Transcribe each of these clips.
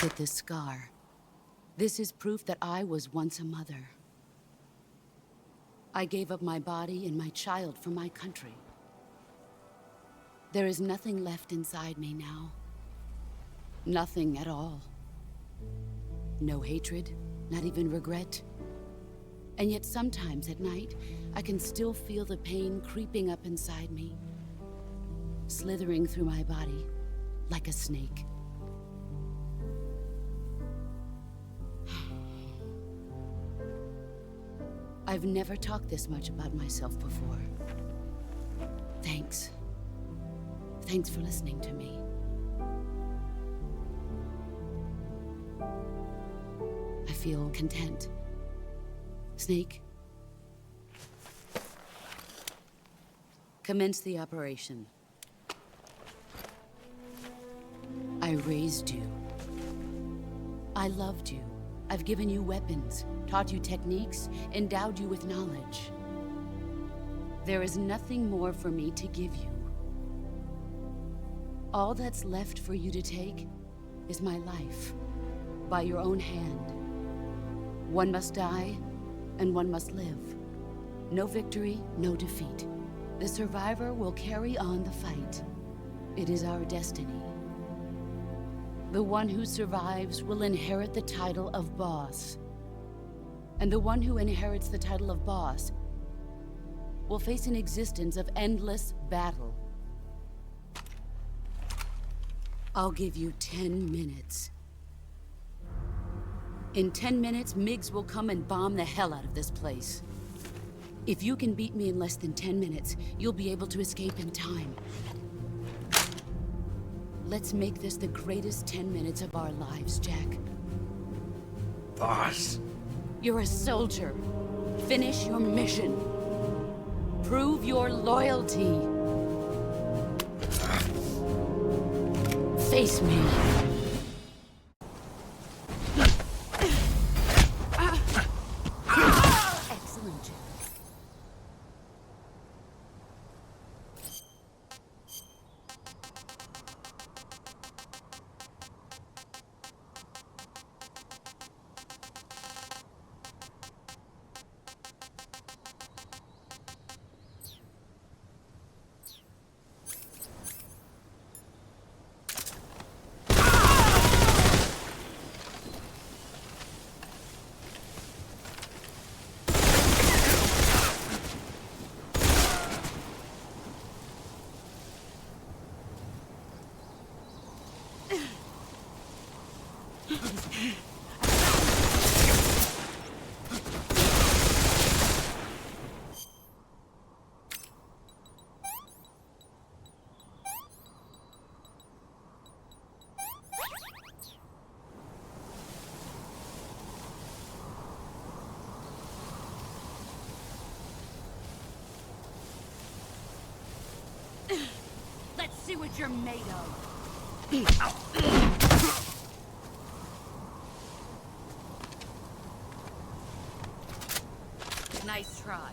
Look at this scar. This is proof that I was once a mother. I gave up my body and my child for my country. There is nothing left inside me now. Nothing at all. No hatred, not even regret. And yet sometimes at night, I can still feel the pain creeping up inside me, slithering through my body like a snake. I've never talked this much about myself before. Thanks. Thanks for listening to me. I feel content. Snake, commence the operation. I raised you. I loved you. I've given you weapons, taught you techniques, endowed you with knowledge. There is nothing more for me to give you. All that's left for you to take is my life, by your own hand. One must die, and one must live. No victory, no defeat. The survivor will carry on the fight. It is our destiny. The one who survives will inherit the title of boss. And the one who inherits the title of boss will face an existence of endless battle. I'll give you 10 minutes. In 10 minutes, MiGs will come and bomb the hell out of this place. If you can beat me in less than 10 minutes, you'll be able to escape in time. Let's make this the greatest 10 minutes of our lives, Jack. Boss. You're a soldier. Finish your mission. Prove your loyalty. Face me. Excellent, Jack. Let's see what you're made of. Nice try.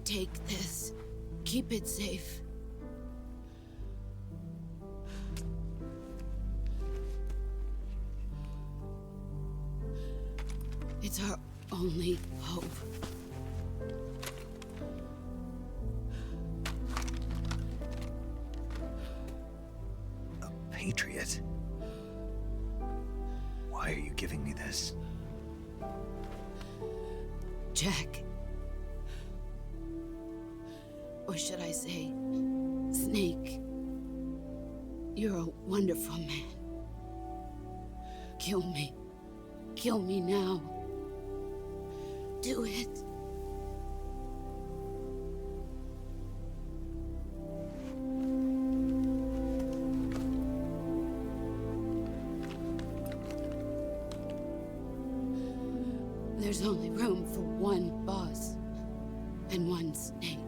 Take this. Keep it safe. It's our only hope. A patriot? Why are you giving me this? Jack. Or should I say, Snake. You're a wonderful man. Kill me. Kill me now. Do it. There's only room for one boss and one Snake.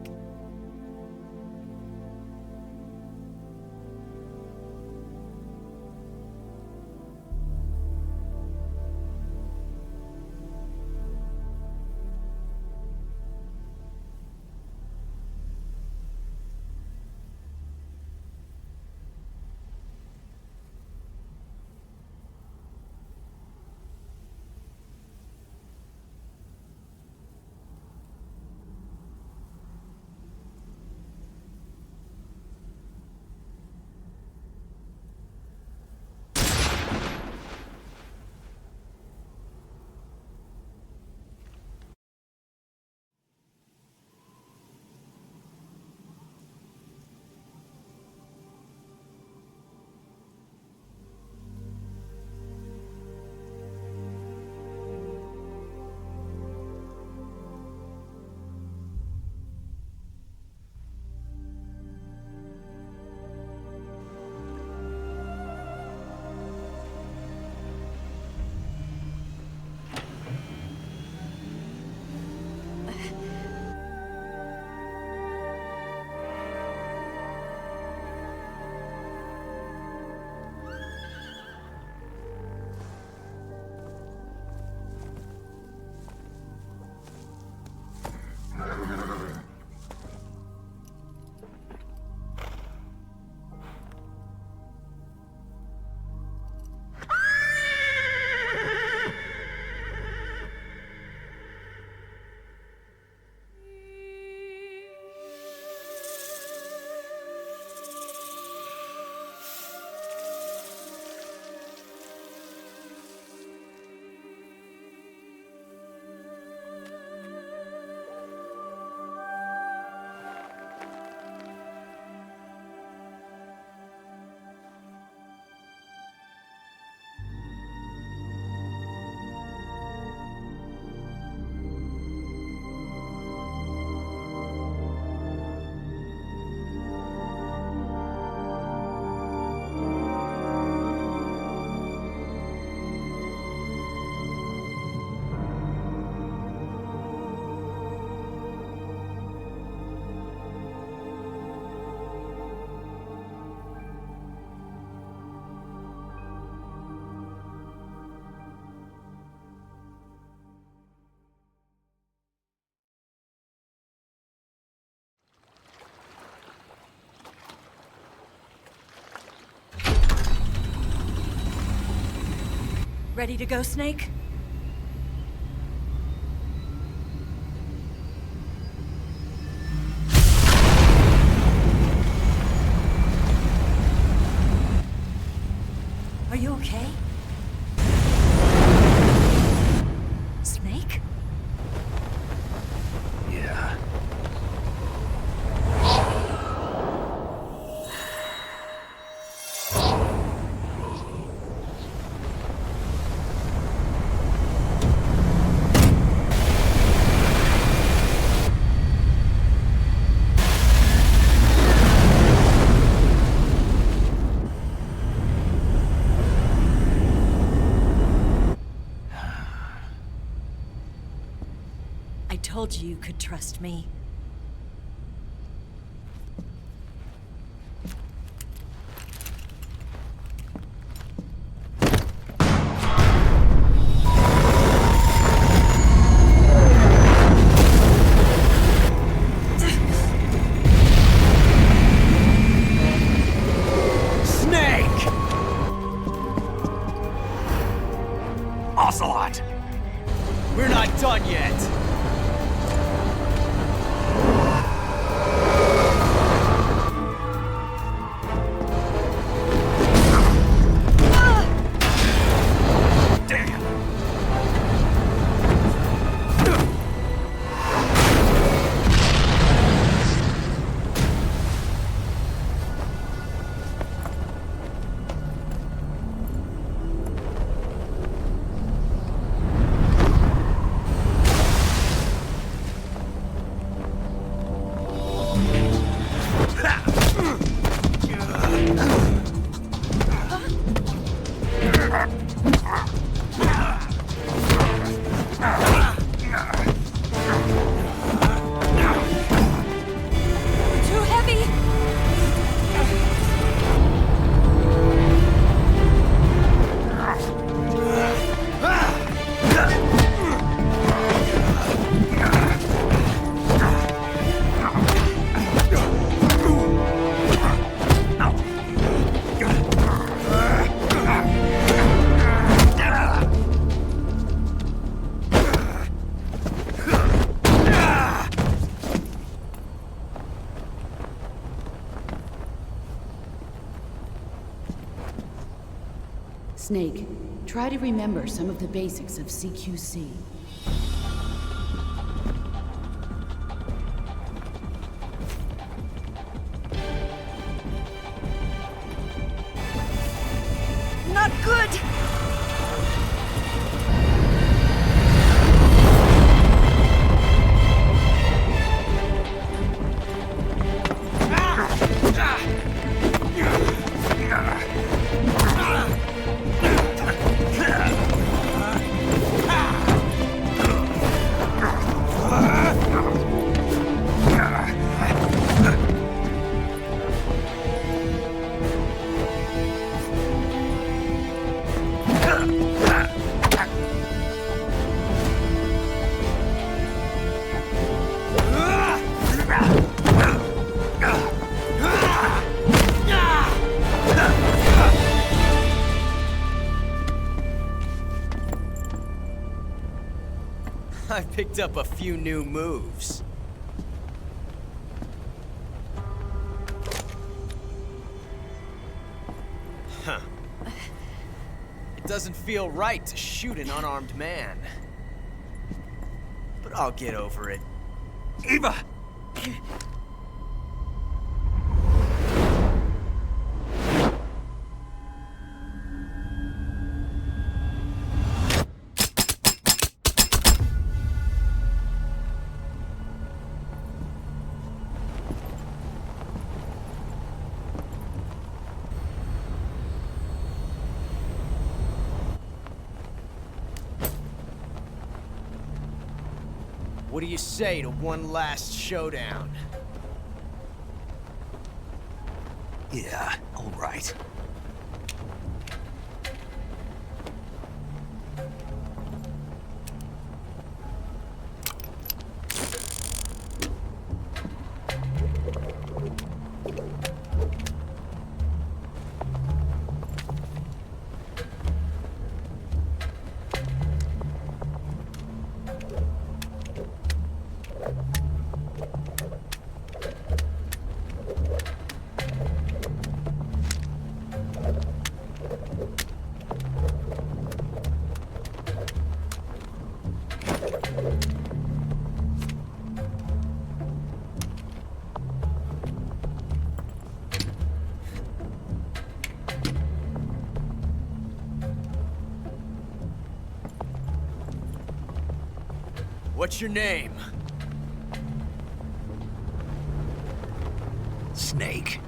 Ready to go, Snake? okay? Snake? Yeah. I told you could trust me. Snake! Ocelot! We're not done yet! Damn! Too heavy! Snake, try to remember some of the basics of CQC. Not good! I picked up a few new moves. Huh. It doesn't feel right to shoot an unarmed man. But I'll get over it. Eva! What do you say to one last showdown? Yeah, all right. What's your name? Snake.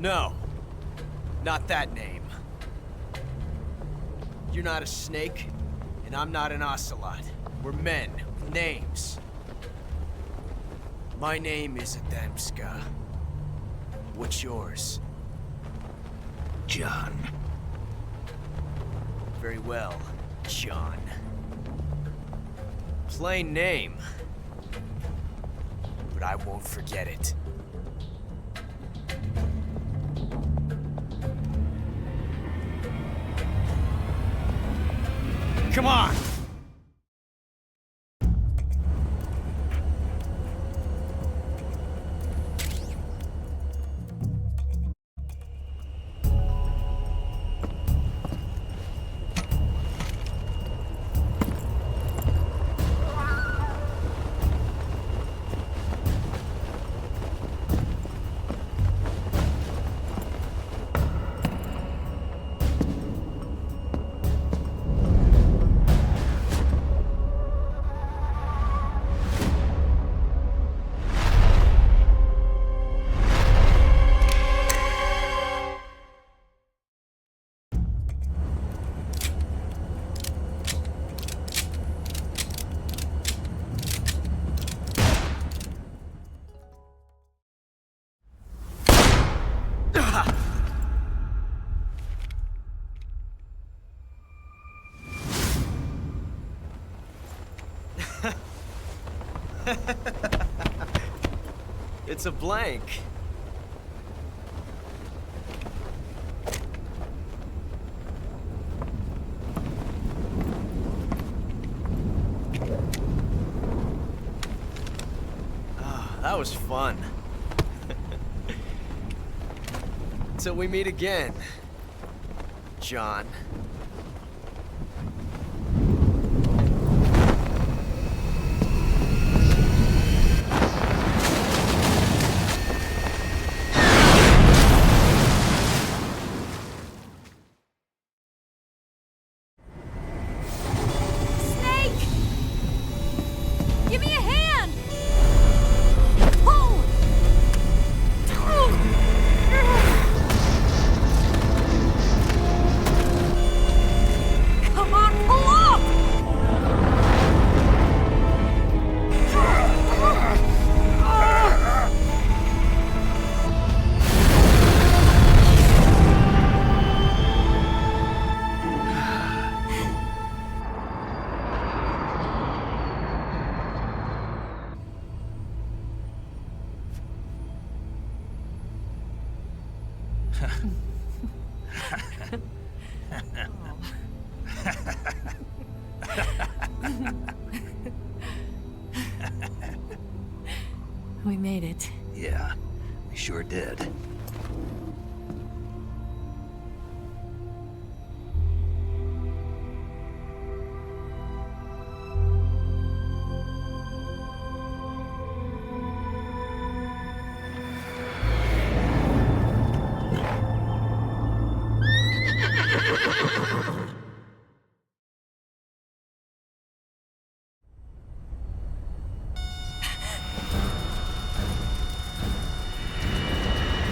No. Not that name. You're not a snake, and I'm not an ocelot. We're men with names. My name is Adamska. What's yours? John. Very well, John. Plain name. But I won't forget it. Come on! It's a blank. Ah, that was fun. Till we meet again, John. Give me a hand! Pull! Come on, pull up! We made it. Yeah, we sure did.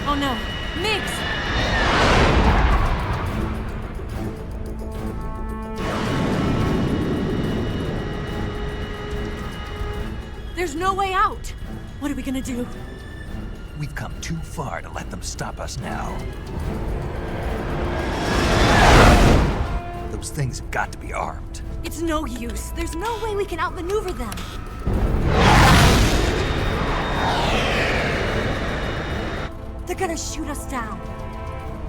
Oh no, Migs! There's no way out! What are we gonna do? We've come too far to let them stop us now. Those things have got to be armed. It's no use. There's no way we can outmaneuver them. They're gonna shoot us down.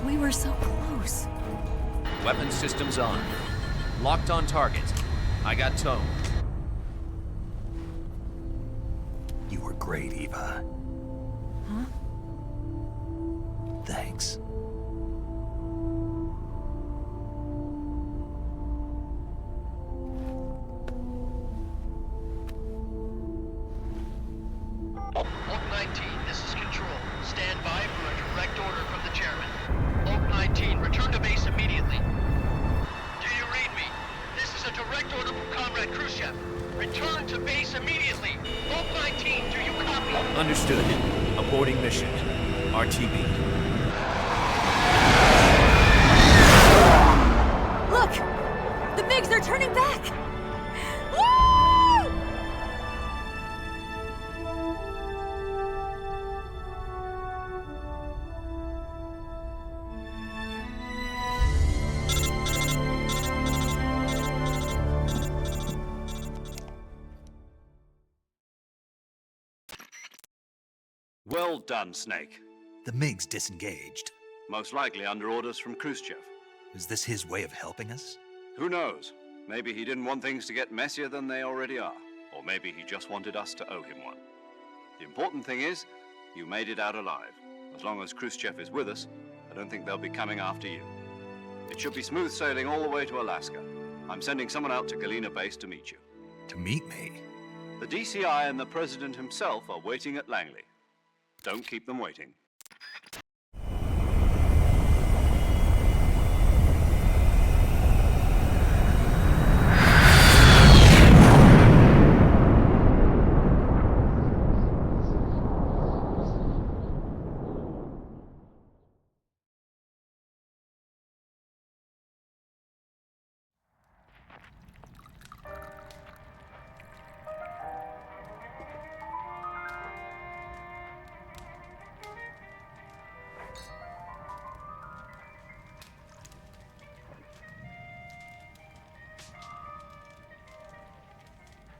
We were so close. Weapon systems on. Locked on target. I got towed. You were great, Eva. Huh? Thanks. Oak 19, this is Control. Stand by for a direct order from the chairman. Oak 19, return to base immediately. Do you read me? This is a direct Direct order from Comrade Khrushchev. Return to base immediately. Vault 19, do you copy? Understood. Aborting mission. RTB. Look! The MiGs are turning back! Woo! Well done, Snake. The MiG's disengaged. Most likely under orders from Khrushchev. Is this his way of helping us? Who knows? Maybe he didn't want things to get messier than they already are. Or maybe he just wanted us to owe him one. The important thing is, you made it out alive. As long as Khrushchev is with us, I don't think they'll be coming after you. It should be smooth sailing all the way to Alaska. I'm sending someone out to Galena Base to meet you. To meet me? The DCI and the President himself are waiting at Langley. Don't keep them waiting.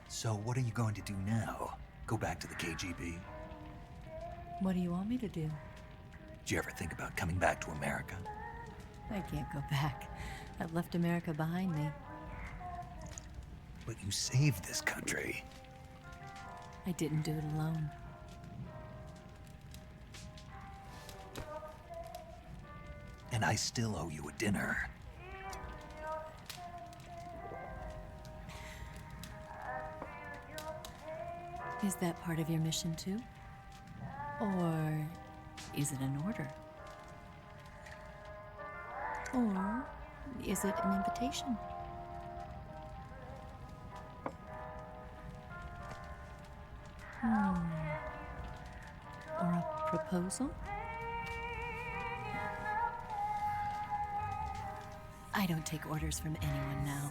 So what are you going to do now? Go back to the KGB? What do you want me to do? Did you ever think about coming back to America? I can't go back. I've left America behind me. But you saved this country. I didn't do it alone. And I still owe you a dinner. Is that part of your mission too? Or is it an order? Or is it an invitation? Or a proposal? I don't take orders from anyone now.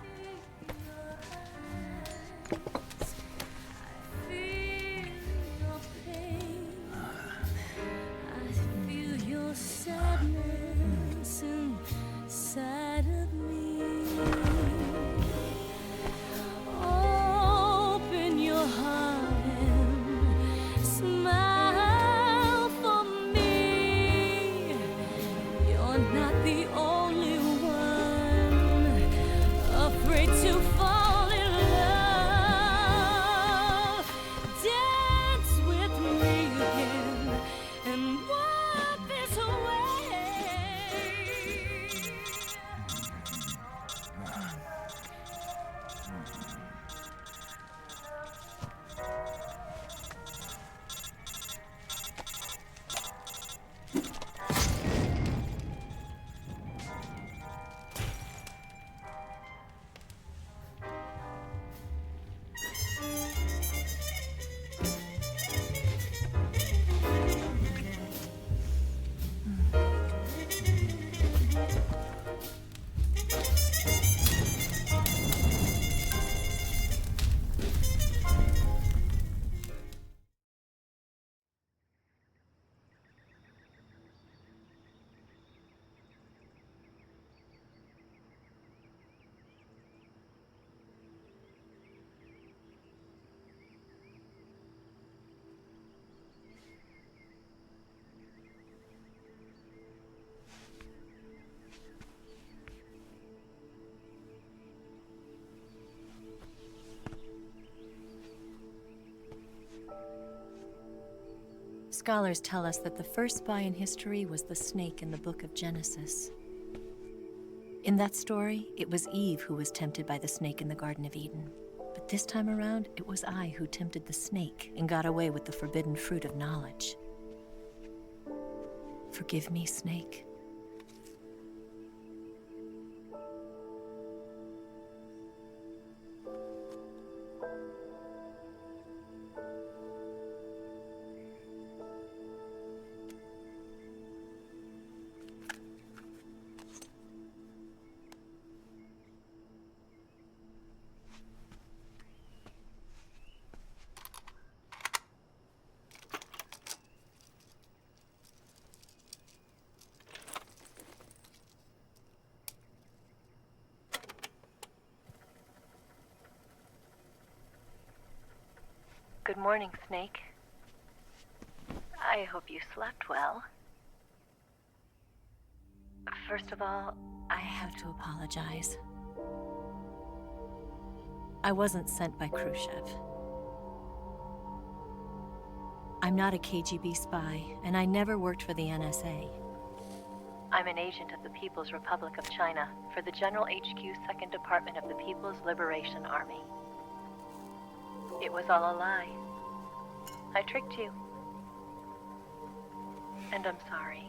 Scholars tell us that the first spy in history was the snake in the book of Genesis. In that story, it was Eve who was tempted by the snake in the Garden of Eden. But this time around, it was I who tempted the snake and got away with the forbidden fruit of knowledge. Forgive me, Snake. Good morning, Snake. I hope you slept well. First of all, I have to apologize. I wasn't sent by Khrushchev. I'm not a KGB spy, and I never worked for the NSA. I'm an agent of the People's Republic of China for the General HQ 2nd Department of the People's Liberation Army. It was all a lie. I tricked you. And I'm sorry.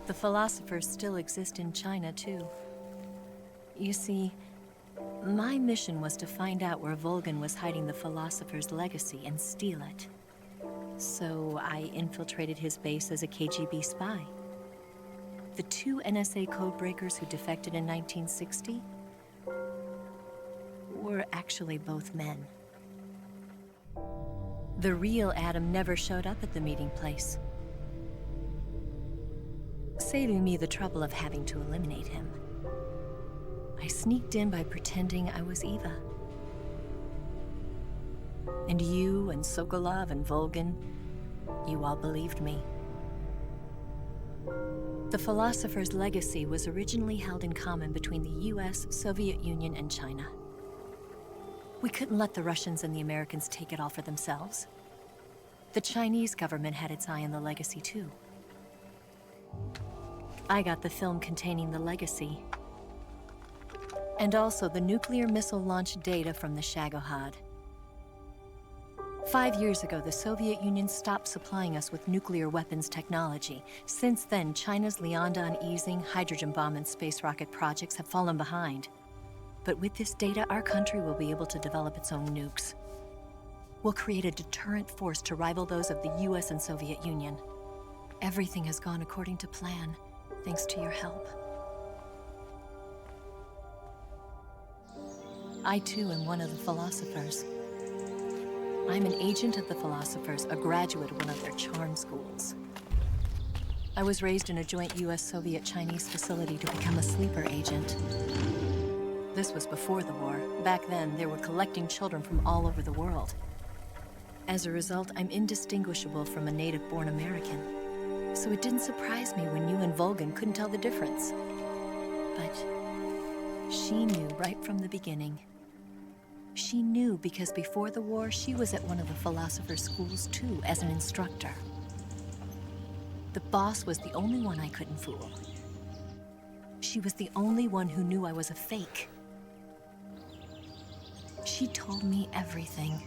The philosophers still exist in China, too. You see, my mission was to find out where Volgin was hiding the philosopher's legacy and steal it. So I infiltrated his base as a KGB spy. The 2 NSA codebreakers who defected in 1960 were actually both men. The real Adam never showed up at the meeting place, saving me the trouble of having to eliminate him. I sneaked in by pretending I was Eva. And you and Sokolov and Volgin, you all believed me. The philosopher's legacy was originally held in common between the US, Soviet Union, and China. We couldn't let the Russians and the Americans take it all for themselves. The Chinese government had its eye on the legacy, too. I got the film containing the legacy, and also the nuclear missile launch data from the Shagohod. 5 years ago, the Soviet Union stopped supplying us with nuclear weapons technology. Since then, China's Liaodong easing, hydrogen bomb, and space rocket projects have fallen behind. But with this data, our country will be able to develop its own nukes. We'll create a deterrent force to rival those of the US and Soviet Union. Everything has gone according to plan, thanks to your help. I, too, am one of the philosophers. I'm an agent of the philosophers, a graduate of one of their charm schools. I was raised in a joint US-Soviet-Chinese facility to become a sleeper agent. This was before the war. Back then, they were collecting children from all over the world. As a result, I'm indistinguishable from a native-born American. So it didn't surprise me when you and Volgin couldn't tell the difference. But she knew right from the beginning. She knew because before the war, she was at one of the philosopher's schools too, as an instructor. The boss was the only one I couldn't fool. She was the only one who knew I was a fake. She told me everything.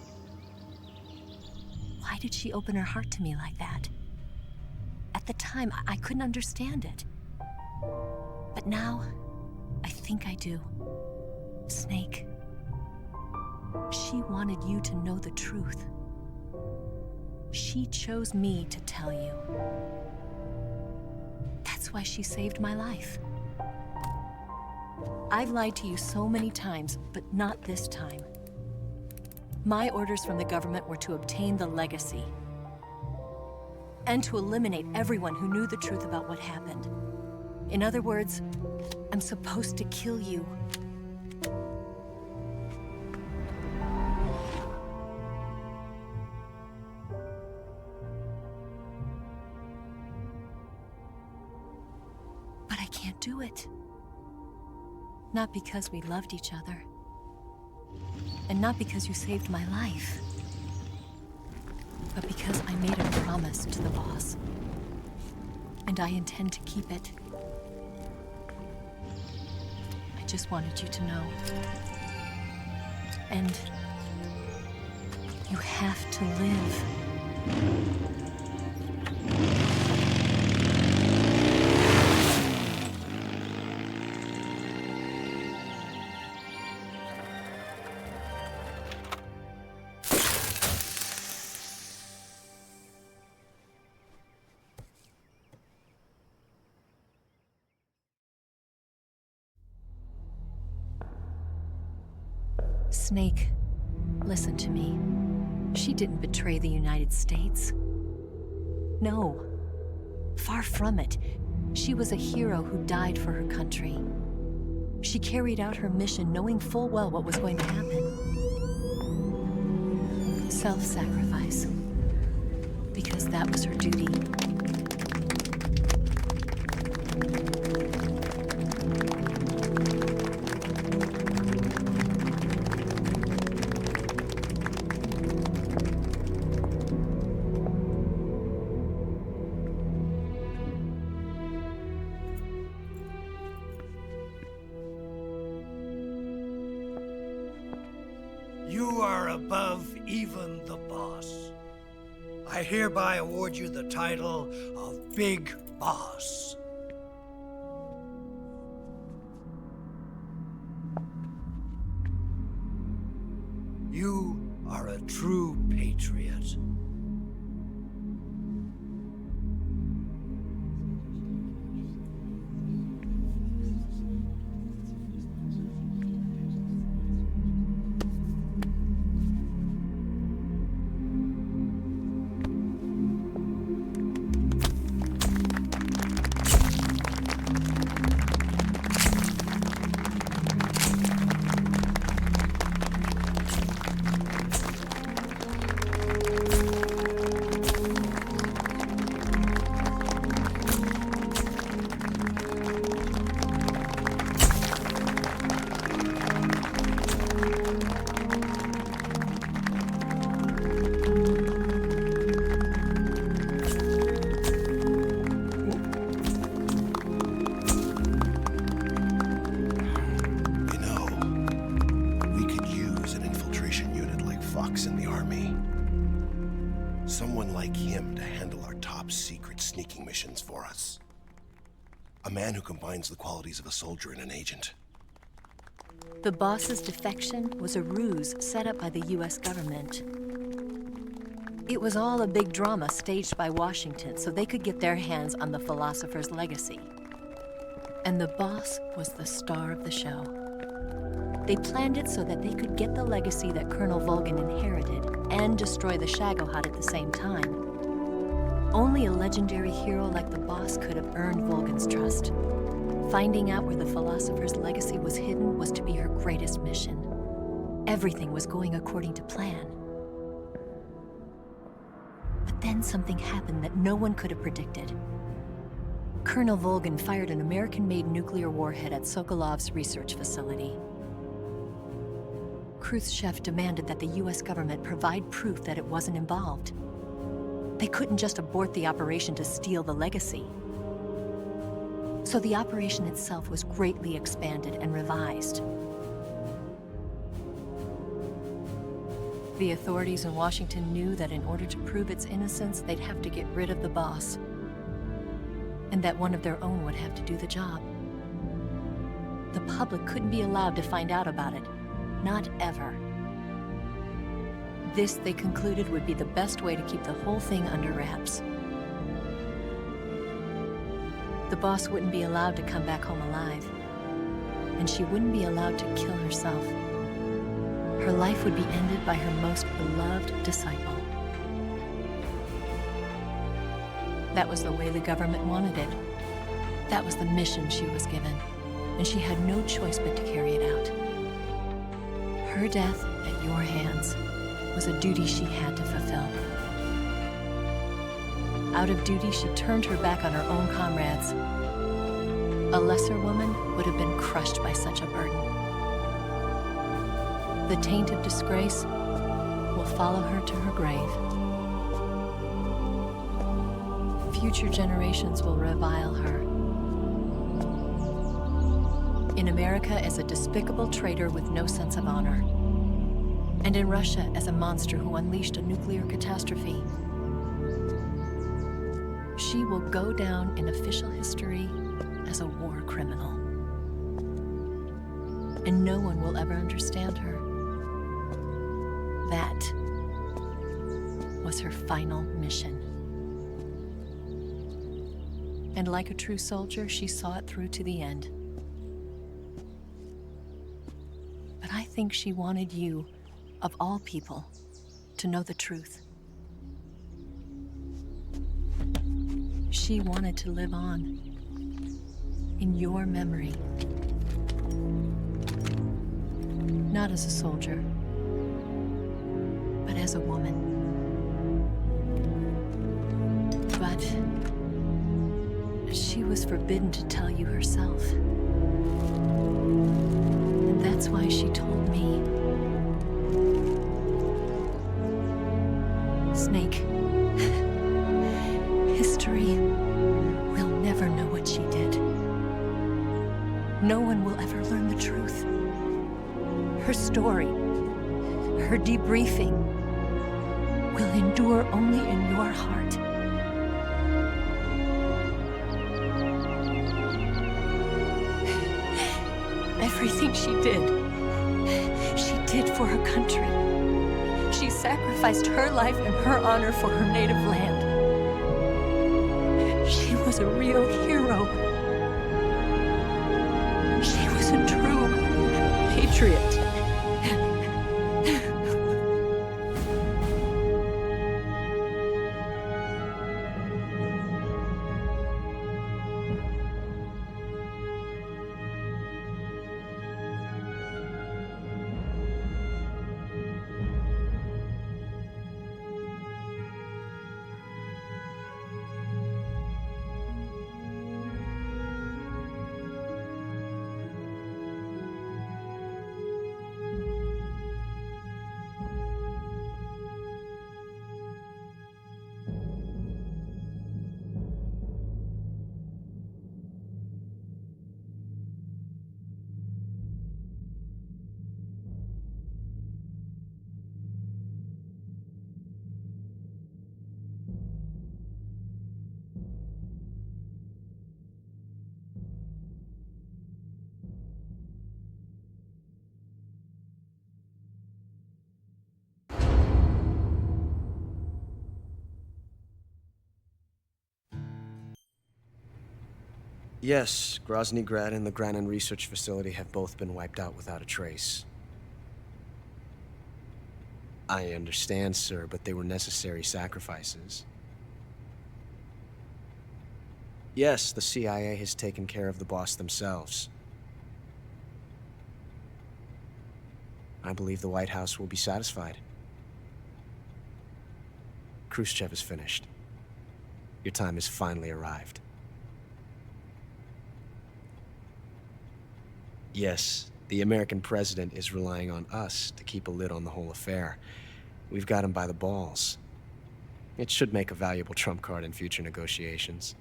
Why did she open her heart to me like that? At the time, I couldn't understand it. But now, I think I do. Snake. She wanted you to know the truth. She chose me to tell you. That's why she saved my life. I've lied to you so many times, but not this time. My orders from the government were to obtain the legacy and to eliminate everyone who knew the truth about what happened. In other words, I'm supposed to kill you. But I can't do it. Not because we loved each other. And not because you saved my life. But because I made a promise to the boss. And I intend to keep it. I just wanted you to know. And you have to live. Snake, Listen to me. She didn't betray the United States. No. Far from it. She was a hero who died for her country. She carried out her mission knowing full well what was going to happen. Self-sacrifice. Because that was her duty. You are above even the boss. I hereby award you the title of Big Boss. You are a true patriot. In the army. Someone like him to handle our top secret sneaking missions for us. A man who combines the qualities of a soldier and an agent. The boss's defection was a ruse set up by the US government. It was all a big drama staged by Washington so they could get their hands on the philosopher's legacy. And the boss was the star of the show. They planned it so that they could get the legacy that Colonel Volgin inherited and destroy the Shagohod at the same time. Only a legendary hero like the boss could have earned Volgin's trust. Finding out where the philosopher's legacy was hidden was to be her greatest mission. Everything was going according to plan. But then something happened that no one could have predicted. Colonel Volgin fired an American-made nuclear warhead at Sokolov's research facility. Khrushchev demanded that the US government provide proof that it wasn't involved. They couldn't just abort the operation to steal the legacy. So the operation itself was greatly expanded and revised. The authorities in Washington knew that in order to prove its innocence, they'd have to get rid of the boss, and that one of their own would have to do the job. The public couldn't be allowed to find out about it. Not ever. This, they concluded, would be the best way to keep the whole thing under wraps. The boss wouldn't be allowed to come back home alive, and she wouldn't be allowed to kill herself. Her life would be ended by her most beloved disciple. That was the way the government wanted it. That was the mission she was given, and she had no choice but to carry it out. Her death at your hands was a duty she had to fulfill. Out of duty, she turned her back on her own comrades. A lesser woman would have been crushed by such a burden. The taint of disgrace will follow her to her grave. Future generations will revile her. In America as a despicable traitor with no sense of honor. And in Russia as a monster who unleashed a nuclear catastrophe. She will go down in official history as a war criminal. And no one will ever understand her. That was her final mission. And like a true soldier, she saw it through to the end. But I think she wanted you of all people, to know the truth. She wanted to live on, in your memory. Not as a soldier, but as a woman. But she was forbidden to tell you herself. And that's why she told me. Snake, history will never know what she did. No one will ever learn the truth. Her story, her debriefing, will endure only in your heart. Everything she did for her country. She sacrificed her life and her honor for her native land. She was a real hero. She was a true patriot. Yes, Grozny Grad and the Granin Research Facility have both been wiped out without a trace. I understand, sir, but they were necessary sacrifices. Yes, the CIA has taken care of the boss themselves. I believe the White House will be satisfied. Khrushchev is finished. Your time has finally arrived. Yes, the American president is relying on us to keep a lid on the whole affair. We've got him by the balls. It should make a valuable trump card in future negotiations.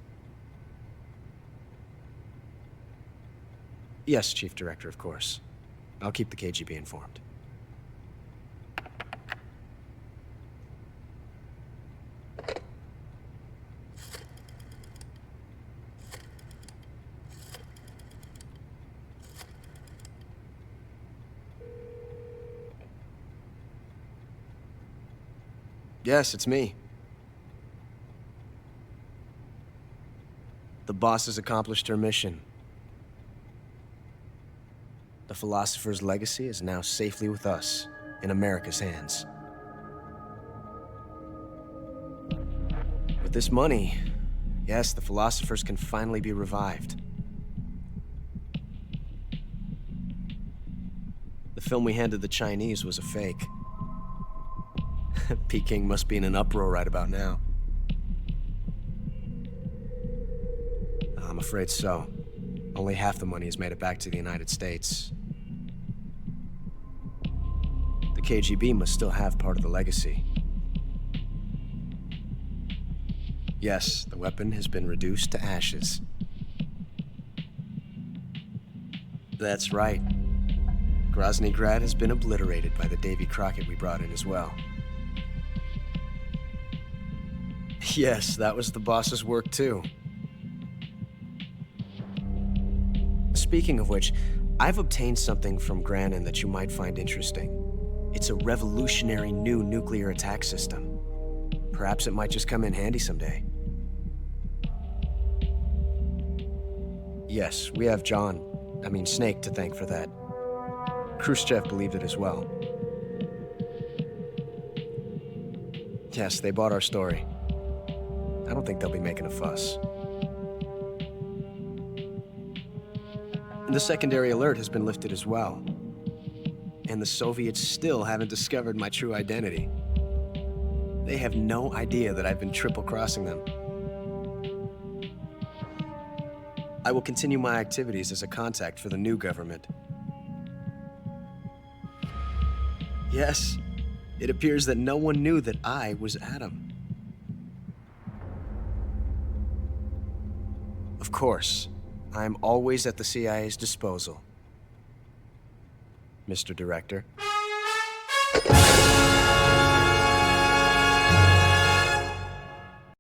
Yes, Chief Director, of course. I'll keep the KGB informed. Yes, it's me. The boss has accomplished her mission. The philosopher's legacy is now safely with us, in America's hands. With this money, yes, the philosophers can finally be revived. The film we handed the Chinese was a fake. Peking must be in an uproar right about now. I'm afraid so. Only half the money has made it back to the United States. The KGB must still have part of the legacy. Yes, the weapon has been reduced to ashes. That's right. Grozny Grad has been obliterated by the Davy Crockett we brought in as well. Yes, that was the boss's work too. Speaking of which, I've obtained something from Granin that you might find interesting. It's a revolutionary new nuclear attack system. Perhaps it might just come in handy someday. Yes, we have Snake to thank for that. Khrushchev believed it as well. Yes, they bought our story. I don't think they'll be making a fuss. The secondary alert has been lifted as well. And the Soviets still haven't discovered my true identity. They have no idea that I've been triple-crossing them. I will continue my activities as a contact for the new government. Yes, it appears that no one knew that I was Adam. Of course, I am always at the CIA's disposal, Mr. Director.